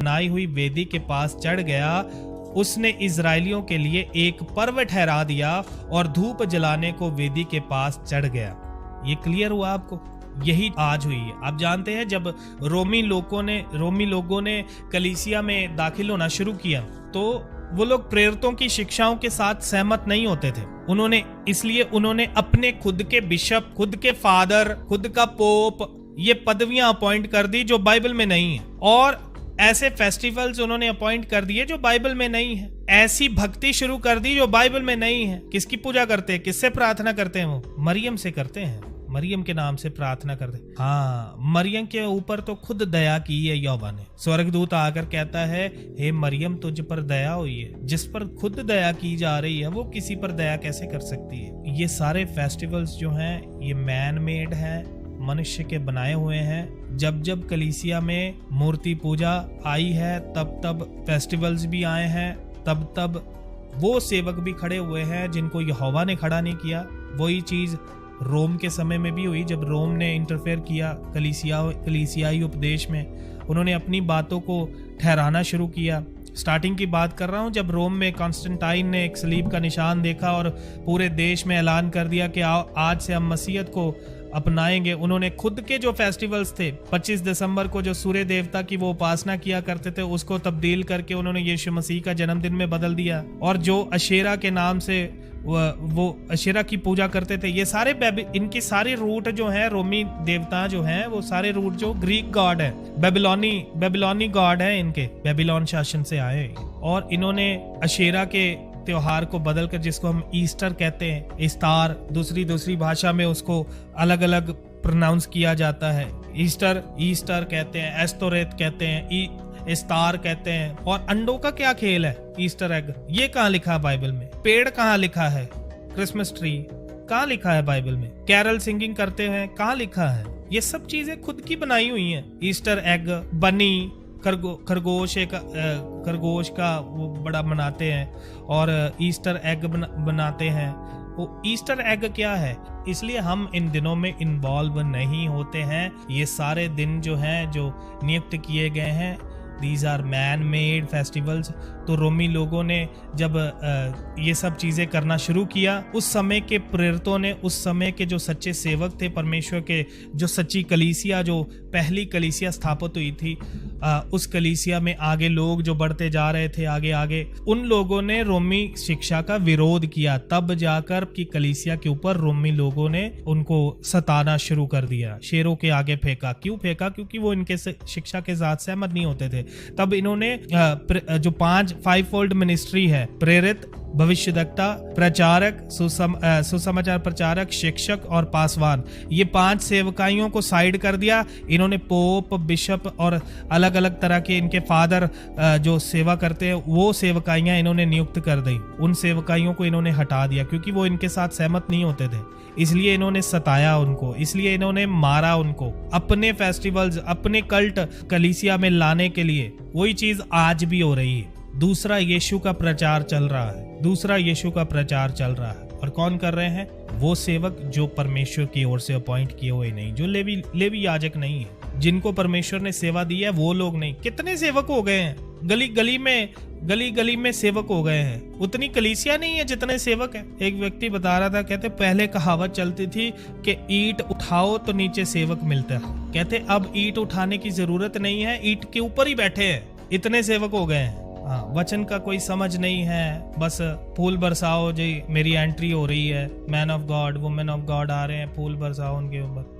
बनाई हुई वेदी के पास चढ़ गया, उसने इजराइलियों के लिए एक पर्व ठहरा दिया और धूप जलाने को वेदी के पास चढ़ गया। ये क्लियर हुआ आपको? यही आज हुई है। आप जानते हैं जब रोमी लोगों ने कलीसिया में दाखिल होना शुरू किया तो वो लोग प्रेरितों की शिक्षाओं के साथ सहमत नहीं होते थे। उन्होंने अपने खुद के बिशप, खुद के फादर, खुद का पोप, ये पदवियां अपॉइंट कर दी जो बाइबल में नहीं है, और ऐसे फेस्टिवल्स उन्होंने अपॉइंट कर दिए जो बाइबल में नहीं है। ऐसी भक्ति शुरू कर दी जो बाइबल में नहीं है। किसकी पूजा करते हैं? किससे प्रार्थना करते हैं? वो मरियम से करते हैं, मरियम के नाम से प्रार्थना करते। हाँ, मरियम के ऊपर तो खुद दया की है यहोवा ने। स्वर्गदूत आकर कहता है, हे मरियम, तुझ पर दया हुई है। जिस पर खुद दया की जा रही है वो किसी पर दया कैसे कर सकती है? ये सारे फेस्टिवल्स जो हैं ये मैन मेड हैं, मनुष्य के बनाए हुए हैं। जब जब कलीसिया में मूर्ति पूजा आई है तब तब फेस्टिवल्स भी आए हैं, तब तब वो सेवक भी खड़े हुए हैं जिनको यहोवा ने खड़ा नहीं किया। वही चीज रोम के समय में भी हुई। जब रोम ने इंटरफेयर किया कलीसियाई उपदेश में, उन्होंने अपनी बातों को ठहराना शुरू किया। स्टार्टिंग की बात कर रहा हूं, जब रोम में कॉन्स्टेंटाइन ने एक सलीब का निशान देखा और पूरे देश में ऐलान कर दिया कि आज से हम मसीहत को अपनाएंगे। उन्होंने खुद के जो फेस्टिवल्स थे, 25 दिसंबर को जो सूर्य देवता की वो उपासना किया करते थे, उसको तब्दील करके उन्होंने यीशु मसीह का जन्मदिन में बदल दिया। और जो अशेरा के नाम से वो अशेरा की पूजा करते थे, ये सारे इनके सारे रूट जो हैं, रोमी देवता जो हैं, वो सारे रूट जो ग्रीक गॉड है, बेबीलोनी गॉड है, इनके बेबीलोन शासन से आए। और इन्होंने अशेरा के त्योहार को बदलकर, जिसको हम ईस्टर कहते हैं, इस्तार, दूसरी भाषा में उसको अलग अलग प्रोनाउंस किया जाता है। ईस्टर कहते हैं, एस्तोरेत कहते हैं, इस्तार कहते हैं। और अंडों का क्या खेल है? Easter egg. ये कहाँ लिखा है बाइबल में? पेड़ कहाँ लिखा है? क्रिसमस ट्री कहाँ लिखा है बाइबल में? कैरल सिंगिंग करते हैं कहाँ लिखा है? ये सब चीजें खुद की बनाई हुई हैं। ईस्टर एग, बनी, खरगोश का वो बड़ा मनाते हैं और ईस्टर एग बनाते हैं। वो ईस्टर एग क्या है? इसलिए हम इन दिनों में इन्वॉल्व नहीं होते हैं। ये सारे दिन जो हैं, जो नियुक्त किए गए हैं, these are man made festivals. तो रोमी लोगों ने जब ये सब चीज़ें करना शुरू किया, उस समय के प्रेरितों ने, उस समय के जो सच्चे सेवक थे परमेश्वर के, जो सच्ची कलीसिया, जो पहली कलीसिया स्थापित हुई थी, उस कलीसिया में आगे लोग जो बढ़ते जा रहे थे आगे, उन लोगों ने रोमी शिक्षा का विरोध किया। तब जाकर की कलीसिया के ऊपर रोमी लोगों ने उनको सताना शुरू कर दिया, शेरों के आगे फेंका। क्यों फेंका? क्योंकि वो इनके शिक्षा के साथ सहमत नहीं होते थे। तब इन्होंने जो 5 फोल्ड मिनिस्ट्री है, प्रेरित, भविष्यद्वक्ता, प्रचारक, सुसमाचार प्रचारक, शिक्षक और पासवान, ये 5 सेवकाइयों को साइड कर दिया। इन्होंने पोप, बिशप और अलग अलग तरह के इनके फादर जो सेवा करते हैं, वो सेवकाइयां इन्होंने नियुक्त कर दी। उन सेवकाइयों को इन्होंने हटा दिया क्योंकि वो इनके साथ सहमत नहीं होते थे। इसलिए इन्होंने सताया उनको, इसलिए इन्होंने मारा उनको, अपने फेस्टिवल्स, अपने कल्ट कलीसिया में लाने के लिए। वही चीज आज भी हो रही है। दूसरा यीशु का प्रचार चल रहा है। और कौन कर रहे हैं? वो सेवक जो परमेश्वर की ओर से अपॉइंट किए हुए नहीं, जो लेवी याजक नहीं है, जिनको परमेश्वर ने सेवा दी है, वो लोग नहीं। कितने सेवक हो गए हैं? गली में सेवक हो गए हैं। उतनी कलीसिया नहीं है जितने सेवक हैं। एक व्यक्ति बता रहा था, कहते पहले कहावत चलती थी कि ईंट उठाओ तो नीचे सेवक मिलता है। कहते अब ईंट उठाने की जरूरत नहीं है, ईंट के ऊपर ही बैठे हैं, इतने सेवक हो गए हैं। हाँ, वचन का कोई समझ नहीं है, बस फूल बरसाओ जी, मेरी एंट्री हो रही है, man of God, women of God आ रहे हैं, फूल बरसाओ उनके ऊपर।